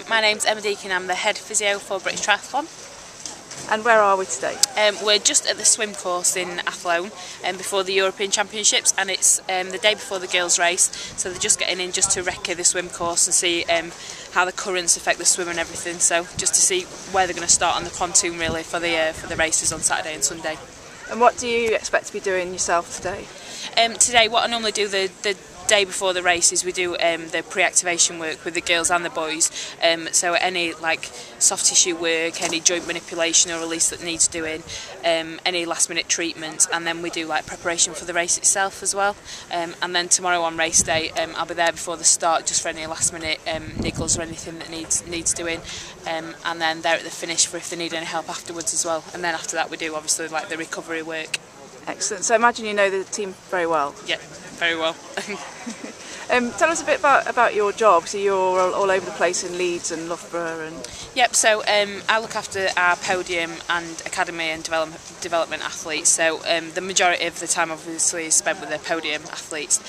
My name's Deakin, I'm the head physio for British Triathlon. And where are we today? We're just at the swim course in Athlone before the European Championships, and it's the day before the girls' race, so they're just getting in just to recce the swim course and see how the currents affect the swim and everything, so just to see where they're going to start on the pontoon really for the races on Saturday and Sunday. And what do you expect to be doing yourself today? Today what I normally do the day before the race is we do the pre-activation work with the girls and the boys, so any like soft tissue work, any joint manipulation or release that needs doing, any last minute treatments, and then we do like preparation for the race itself as well, and then tomorrow on race day I'll be there before the start just for any last minute niggles or anything that needs doing, and then there at the finish for if they need any help afterwards as well, and then after that we do obviously like the recovery work. Excellent. So I imagine you know the team very well. Yeah, very well. Tell us a bit about your job. So you're all over the place in Leeds and Loughborough and... Yep, so I look after our podium and academy and development athletes, so the majority of the time obviously is spent with the podium athletes,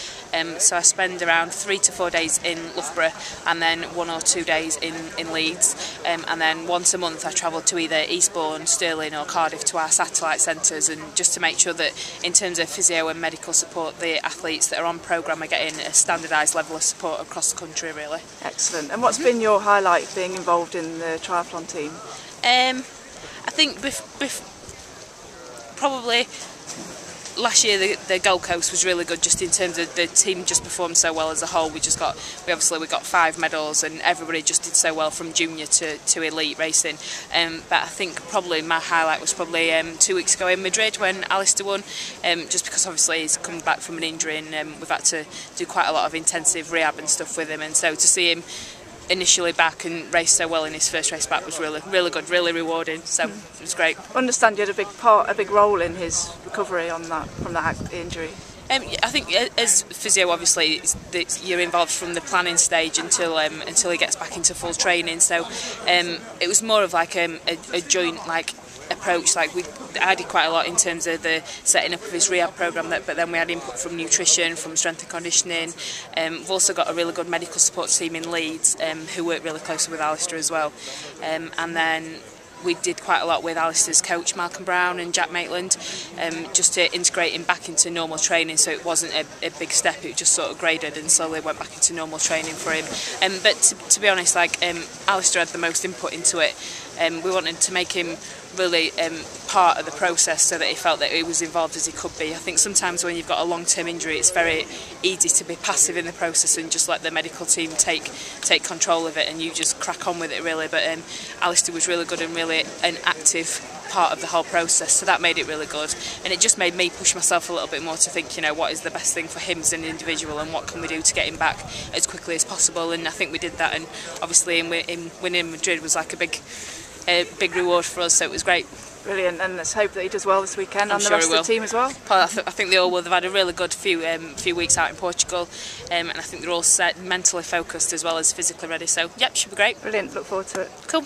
so I spend around 3 to 4 days in Loughborough and then 1 or 2 days in Leeds, and then once a month I travel to either Eastbourne, Stirling or Cardiff to our satellite centres, and just to make sure that in terms of physio and medical support the athletes that are on programme are getting a standardised level of support across the country really. Excellent. And what's been your highlight of being involved in the triathlon team? I think probably last year the Gold Coast was really good just in terms of the team just performed so well as a whole. We got 5 medals and everybody just did so well from junior to elite racing, but I think probably my highlight was probably 2 weeks ago in Madrid when Alistair won, just because obviously he's come back from an injury and we've had to do quite a lot of intensive rehab and stuff with him, and so to see him initially back and race so well in his first race back was really good, really rewarding, so it was great. I understand you had a big role in his recovery from that injury. I think as physio obviously you're involved from the planning stage until he gets back into full training, so it was more of like a joint like approach. Like I did quite a lot in terms of the setting up of his rehab programme, but then we had input from nutrition, from strength and conditioning. We've also got a really good medical support team in Leeds who work really closely with Alistair as well, and then we did quite a lot with Alistair's coach Malcolm Brown and Jack Maitland, just to integrate him back into normal training, so it wasn't a big step, it just sort of graded and slowly went back into normal training for him. But to be honest, like Alistair had the most input into it. We wanted to make him really part of the process so that he felt that he was involved as he could be. I think sometimes when you've got a long-term injury it's very easy to be passive in the process and just let the medical team take control of it and you just crack on with it really, but Alistair was really good and really an active part of the whole process, so that made it really good, and it just made me push myself a little bit more to think, you know, what is the best thing for him as an individual and what can we do to get him back as quickly as possible, and I think we did that, and obviously in winning Madrid was like a big reward for us, so it was great. Brilliant, and let's hope that he does well this weekend and the rest of the team as well. I think they all will. They've had a really good few weeks out in Portugal, and I think they're all set, mentally focused as well as physically ready, so yep, should be great. Brilliant, look forward to it. Cool.